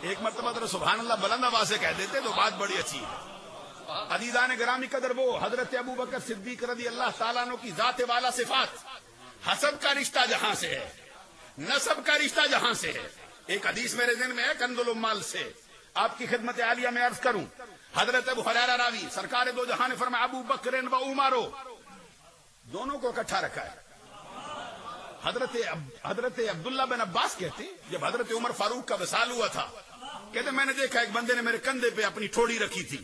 ایک مرتبہ ذرا سبحان اللہ بلند آواز سے کہہ دیتے تو بات بڑی اچھی ہے۔ عزیزان گرامی قدر، وہ حضرت ابو بکر صدیق رضی اللہ تعالیٰ عنہ کی ذات والا صفات، حسب کا رشتہ جہاں سے ہے، نسب کا رشتہ جہاں سے ہے۔ ایک حدیث میرے ذہن میں ہے کنز الامال سے، آپ کی خدمت عالیہ میں عرض کروں۔ حضرت ابو ہریرہ راوی، سرکار دو جہاں نے فرمایا ابو بکر و عمر، دونوں کو اکٹھا رکھا ہے۔ حضرت عبداللہ بن عباس کہتے ہیں جب حضرت عمر فاروق کا وصال ہوا تھا، کہتے میں نے دیکھا ایک بندے نے میرے کندھے پہ اپنی ٹھوڑی رکھی تھی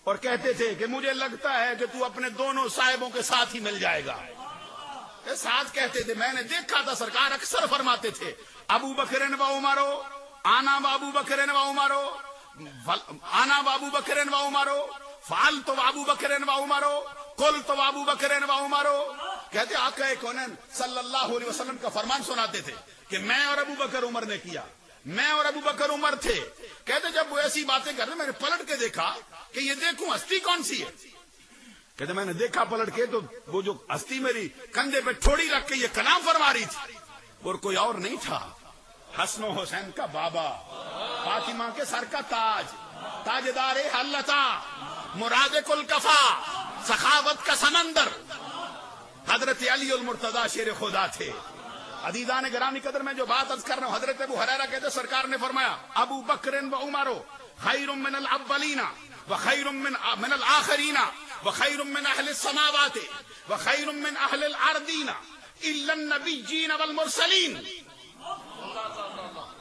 اور کہتے تھے کہ مجھے لگتا ہے کہ تو اپنے دونوں صاحبوں کے ساتھ ہی مل جائے گا۔ ساتھ کہتے تھے، میں نے دیکھا تھا سرکار اکثر فرماتے تھے ابو بکر و عمر، آنا ابو بکر و عمر، آنا ابو بکر و عمر، فعلت ابو بکر و عمر، قلت ابو بکر و عمر۔ کہتے آقا کونین صلی اللہ علیہ وسلم کا فرمان سناتے تھے کہ میں اور ابو بکر عمر نے کیا، میں اور ابو بکر عمر تھے۔ کہتے جب وہ ایسی باتیں کر رہے میں نے پلٹ کے دیکھا کہ یہ دیکھوں ہستی کون سی ہے۔ کہتے میں نے دیکھا پلٹ کے تو وہ جو ہستی میری کندھے پہ ٹھوڑی رکھ کے یہ کلام فرما رہی تھی، اور کوئی اور نہیں تھا، حسن و حسین کا بابا، فاطمہ کے سر کا تاج، تاجدار حلتا، مراد کل کفا، سخاوت کا سمندر، حضرت علی المرتضی شیر خدا تھے۔ عزیزان گرامی قدر، میں جو بات عرض کر رہا ہوں، حضرت ابو ہریرہ کہتے سرکار نے فرمایا ابو بکر و عمر خیر من الاولین وخیر من الآخرین وخیر من اہل السماوات وخیر من اہل الارضین الا النبیین والمرسلین۔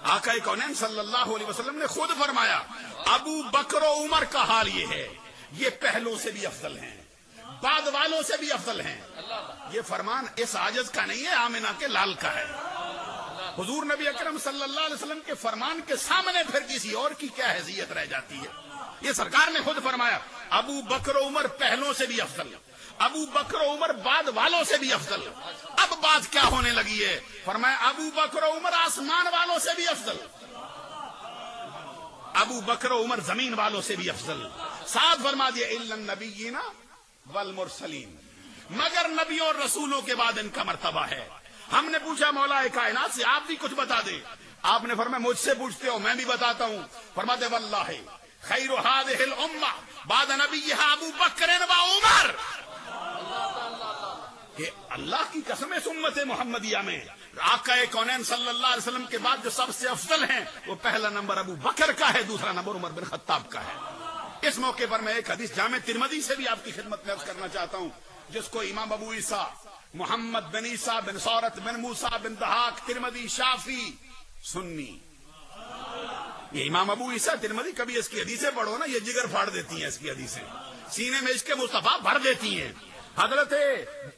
آقا کونین صلی اللہ علیہ وسلم نے خود فرمایا ابو بکر و عمر کا حال یہ ہے، یہ پہلوں سے بھی افضل ہیں، بعد والوں سے بھی افضل ہیں۔ یہ فرمان اس عاجز کا نہیں ہے، آمنہ کے لال کا ہے۔ حضور نبی اکرم صلی اللہ علیہ وسلم کے فرمان کے سامنے پھر کسی اور کی کیا حیثیت رہ جاتی ہے؟ یہ سرکار نے خود فرمایا ابو بکر و عمر پہلوں سے بھی افضل، ابو بکر و عمر بعد والوں سے بھی افضل۔ اب بات کیا ہونے لگی ہے؟ فرمایا ابو بکر و عمر آسمان والوں سے بھی افضل، ابو بکر و عمر زمین والوں سے بھی افضل۔ ساتھ فرما دیا الا النبیین والمرسلین، مگر نبیوں اور رسولوں کے بعد ان کا مرتبہ ہے۔ ہم نے پوچھا مولا کائنات سے آپ بھی کچھ بتا دیں، آپ نے فرمایا مجھ سے پوچھتے ہو میں بھی بتاتا ہوں۔ فرماتے واللہ خیر هذه الامہ بعد نبیہا ابو بکر و عمر، کہ اللہ کی قسم اس امت محمدیہ میں آقا کونین صلی اللہ علیہ وسلم کے بعد جو سب سے افضل ہیں وہ پہلا نمبر ابو بکر کا ہے، دوسرا نمبر عمر بن خطاب کا ہے۔ اس موقع پر میں ایک حدیث جامع ترمذی سے بھی آپ کی خدمت میں عرض کرنا چاہتا ہوں، جس کو امام ابو عیسیٰ محمد بن عیسیٰ بن سورت بن موسیٰ بن دہاق ترمذی شافی سنی، یہ امام ابو عیسیٰ ترمذی، کبھی اس کی حدیثیں پڑھو نا یہ جگر پھاڑ دیتی ہیں، اس کی حدیثیں سینے میں اس کے مصطفیٰ بھر دیتی ہیں۔ حضرت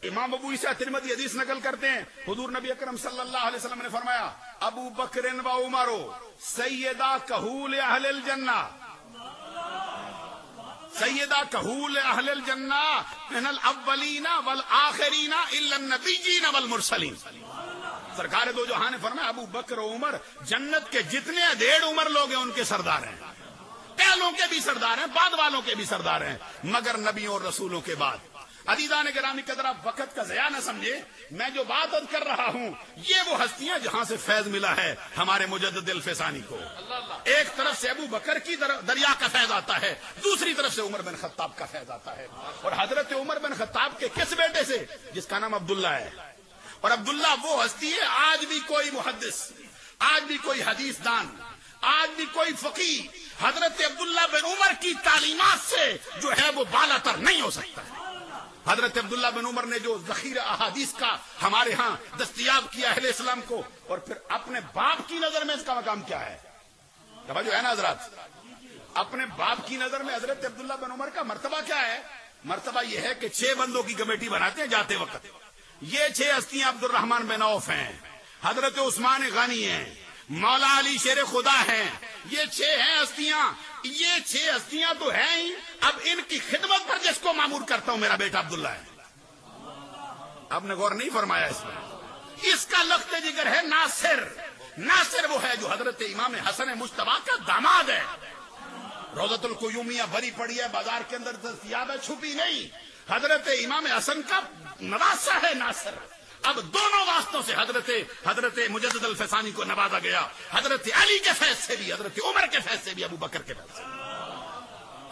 امام ابو عیسیٰ ترمذی حدیث نقل کرتے ہیں، حضور نبی اکرم صلی اللہ علیہ وسلم نے فرمایا ابو بکر و عمر سیدہ کہول اہل الجنہ، سیدہ کہول اہل الجنہ من الاولین والآخرین الا النبیین والمرسلین۔ سرکار دو جہاں نے فرمایا ابو بکر و عمر جنت کے جتنے ادھیڑ عمر لوگ ہیں ان کے سردار ہیں، پہلوں کے بھی سردار ہیں، بعد والوں کے بھی سردار ہیں، مگر نبیوں اور رسولوں کے بعد۔ عزیزان گرامی قدر، آپ وقت کا ضیاع نہ سمجھے، میں جو بات عرض کر رہا ہوں یہ وہ ہستیاں جہاں سے فیض ملا ہے ہمارے مجدد الفسانی کو۔ ایک طرف سے ابو بکر کی دریا کا فیض آتا ہے، دوسری طرف سے عمر بن خطاب کا فیض آتا ہے، اور حضرت عمر بن خطاب کے کس بیٹے سے؟ جس کا نام عبداللہ ہے، اور عبداللہ وہ ہستی ہے آج بھی کوئی محدث، آج بھی کوئی حدیث دان، آج بھی کوئی فقیہ حضرت عبداللہ بن عمر کی تعلیمات سے جو ہے وہ بالا تر نہیں ہو سکتا ہے۔ حضرت عبداللہ بن عمر نے جو ذخیرہ احادیث کا ہمارے ہاں دستیاب کیا اہل اسلام کو، اور پھر اپنے باپ کی نظر میں اس کا مقام کیا ہے؟ جو ہے نا حضرات، اپنے باپ کی نظر میں حضرت عبداللہ بن عمر کا مرتبہ کیا ہے؟ مرتبہ یہ ہے کہ 6 بندوں کی کمیٹی بناتے ہیں جاتے وقت، یہ 6 ہستیاں عبد الرحمن بن عوف ہیں، حضرت عثمان غنی ہیں، مولا علی شیر خدا ہیں، یہ 6 ہیں ہستیاں، یہ 6 ہستیاں تو ہیں ہی، اب ان کی خدمت پر جس کو مامور کرتا ہوں میرا بیٹا عبداللہ ہے۔ آپ نے غور نہیں فرمایا اس میں، اس کا لخت جگر ہے ناصر، ناصر وہ ہے جو حضرت امام حسن مجتبیٰ کا داماد ہے، روضۃ القیومیہ بھری پڑی ہے، بازار کے اندر دستیاب ہے، چھپی نہیں، حضرت امام حسن کا نواسا ہے ناصر، اب دونوں واسطوں سے حضرت مجدد الفسانی کو نوازا گیا، حضرت علی کے فیض سے بھی، حضرت عمر کے فیض سے بھی، ابو بکر کے فیض سے بھی۔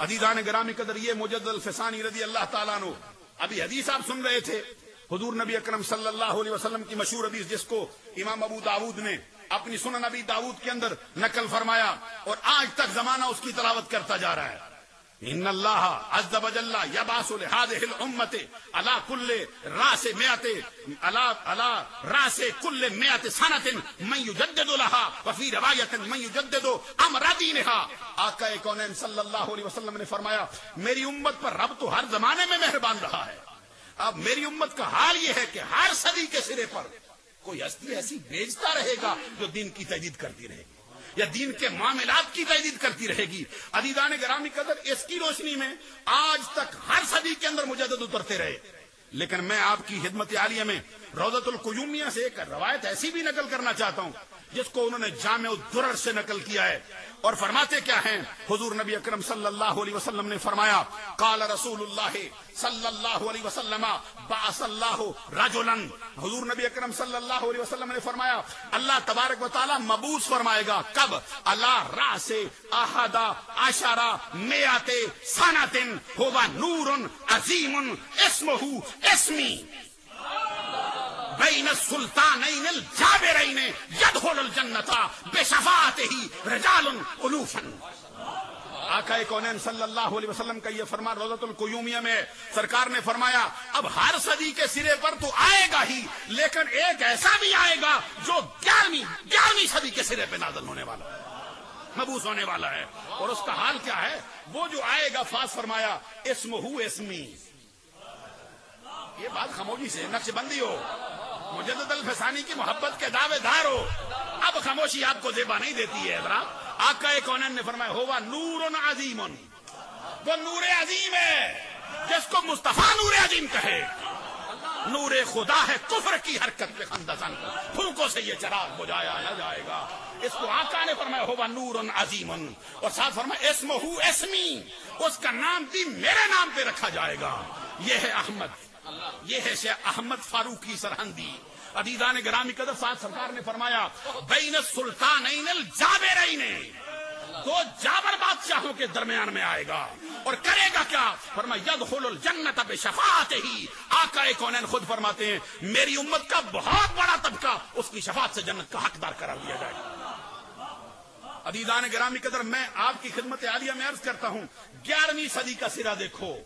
عزیزان گرامی قدر، یہ مجدد الفسانی رضی اللہ تعالیٰ عنہ، ابھی حدیث آپ سن رہے تھے، حضور نبی اکرم صلی اللہ علیہ وسلم کی مشہور حدیث جس کو امام ابو داود نے اپنی سنن ابی داود کے اندر نقل فرمایا اور آج تک زمانہ اس کی تلاوت کرتا جا رہا ہے۔ ان اللہ عز وجل یبعث لهذه الامه على كل راس كل 100 سنه من يجدد لها وفي روایت من يجدد امر دینها۔ آقا کونین صلی اللہ علیہ وسلم نے فرمایا میری امت پر رب تو ہر زمانے میں مہربان رہا ہے، اب میری امت کا حال یہ ہے کہ ہر صدی کے سرے پر کوئی ہستی ایسی بھیجتا رہے گا جو دین کی تجدید کرتی رہے گی یا دین کے معاملات کی تجدید کرتی رہے گی۔ عزیزان گرامی قدر، اس کی روشنی میں آج تک ہر صدی کے اندر مجدد اترتے رہے، لیکن میں آپ کی خدمت عالیہ میں روضۃ القیومیہ سے ایک روایت ایسی بھی نقل کرنا چاہتا ہوں جس کو انہوں نے جامع الدرر سے نقل کیا ہے، اور فرماتے کیا ہیں، حضور نبی اکرم صلی اللہ علیہ وسلم نے فرمایا قال رسول اللہ صلی اللہ علیہ وسلم بعث اللہ رجلا، حضور نبی اکرم صلی اللہ علیہ وسلم نے فرمایا اللہ تبارک و تعالی مبعوث فرمائے گا، کب؟ اللہ راس احد عشر مئات سنۃ هو نور عظیم اسمہ اسمی بین السلطانین الجابرین یدخل الجنۃ بشفاعتہ رجال الوفا۔ آقا کونین صلی اللہ علیہ وسلم کا یہ فرمان روضۃ القیومیہ میں سرکار نے فرمایا اب ہر صدی کے سرے پر تو آئے گا ہی، لیکن ایک ایسا بھی آئے گا جو 11ویں صدی کے سرے پہ نازل ہونے والا ہے، مبعوث ہونے والا ہے، اور اس کا حال کیا ہے؟ وہ جو آئے گا فاس فرمایا اسمہ اسمی، یہ بات خاموشی سے نقش بندی ہو، مجدد الفسانی کی محبت کے دعوے دار ہو، اب خاموشی آپ کو زیبا نہیں دیتی ہے حضرات۔ آقا کونین نے فرمایا ہوا نور عظیم، وہ نور عظیم ہے جس کو مصطفیٰ نور عظیم کہے، نور خدا ہے کفر کی حرکت پہ خندزن، پھونکوں سے یہ چراغ بجھایا نہ جائے گا، اس کو آقا نے فرمایا ہوا نور عظیم، اور ساتھ فرمایا اسمہ اسمی، اس کا نام بھی میرے نام پہ رکھا جائے گا، یہ ہے احمد، یہ ہے شیخ احمد فاروقی سرہندی۔ عزیزان گرامی قدر، ساتھ سرکار نے فرمایا بین السلطانین الجابرین، دو جابر بادشاہوں کے درمیان میں آئے گا اور کرے گا کیا؟ فرمایا یدخل الجنۃ بشفاعتہ، آقا کونین خود فرماتے ہیں میری امت کا بہت بڑا طبقہ اس کی شفاعت سے جنت کا حقدار قرار دیا جائے گا۔ عزیزان گرامی قدر، میں آپ کی خدمت عالیہ میں عرض کرتا ہوں 11ویں صدی کا سرا دیکھو،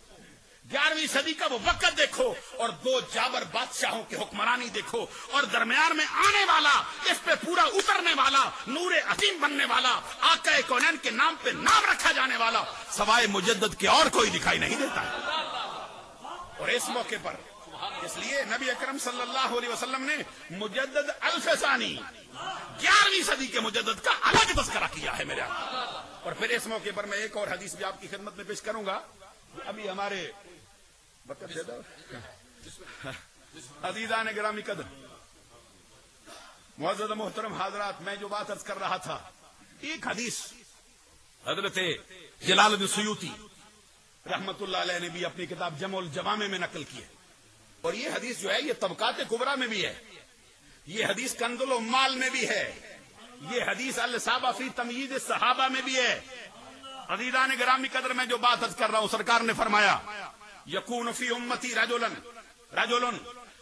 11ویں صدی کا وہ وقت دیکھو اور دو جابر بادشاہوں کی حکمرانی دیکھو، اور درمیان میں آنے والا، اس پہ پورا اترنے والا، نور عظیم بننے والا، آقا کونین کے نام پہ نام رکھا جانے والا سوائے مجدد کے اور کوئی دکھائی نہیں دیتا۔ اور اس موقع پر اس لیے نبی اکرم صلی اللہ علیہ وسلم نے مجدد الفسانی 11ویں صدی کے مجدد کا الگ تذکرہ کیا ہے میرے آقا۔ اور پھر اس موقع پر میں ایک اور حدیث بھی آپ کی خدمت میں پیش کروں گا، ابھی ہمارے عزیزان گرامی قدر، معزز محترم حضرات، میں جو بات عرض کر رہا تھا، ایک حدیث حضرت جلال الدین سیوطی رحمت اللہ علیہ نے بھی اپنی کتاب جمع الجوامع میں نقل کی ہے، اور یہ حدیث جو ہے یہ طبقات کبریٰ میں بھی ہے، یہ حدیث کنز العمال میں بھی ہے، یہ حدیث الاصابہ فی تمییز الصحابہ میں بھی ہے۔ عزیزان گرامی قدر، میں جو بات عرض کر رہا ہوں، سرکار نے فرمایا یکون فی امتی رجل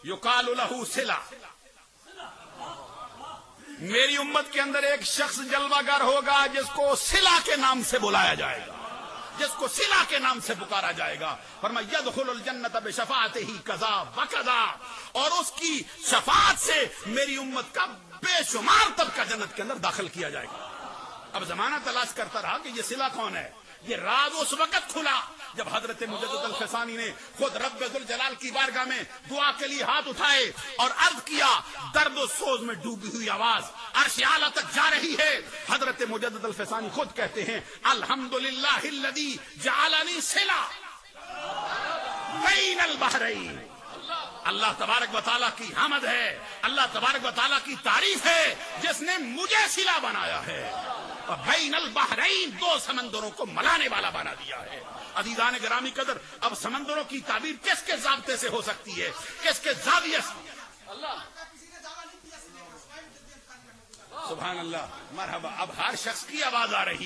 یقال لہ صلہ، میری امت کے اندر ایک شخص جلوہ گر ہوگا جس کو صلہ کے نام سے بلایا جائے گا، جس کو صلہ کے نام سے پکارا جائے گا۔ فرمایا یدخل الجنۃ بشفاعتہ کذا وکذا، اور اس کی شفاعت سے میری امت کا بے شمار طبقہ جنت کے اندر داخل کیا جائے گا۔ اب زمانہ تلاش کرتا رہا کہ یہ صلہ کون ہے، یہ راز اس وقت کھلا جب حضرت مجدد الفسانی نے خود رب ذوالجلال کی بارگاہ میں دعا کے لیے ہاتھ اٹھائے اور عرض کیا، درد و سوز میں ڈوبی ہوئی آواز عرش اعلیٰ تک جا رہی ہے۔ حضرت مجدد الفسانی خود کہتے ہیں الحمدللہ الذی جعلنی صلہ بین البحرین، اللہ تبارک و تعالیٰ کی حمد ہے، اللہ تبارک و تعالیٰ کی تعریف ہے جس نے مجھے صلہ بنایا ہے، اور بین البحرین، دو سمندروں کو ملانے والا بنا دیا ہے۔ عزیزان گرامی قدر، اب سمندروں کی تعبیر کس کے ضابطے سے ہو سکتی ہے، کس کے زاویے سے؟ سبحان اللہ، مرحبا. اب ہر شخص کی آواز آ رہی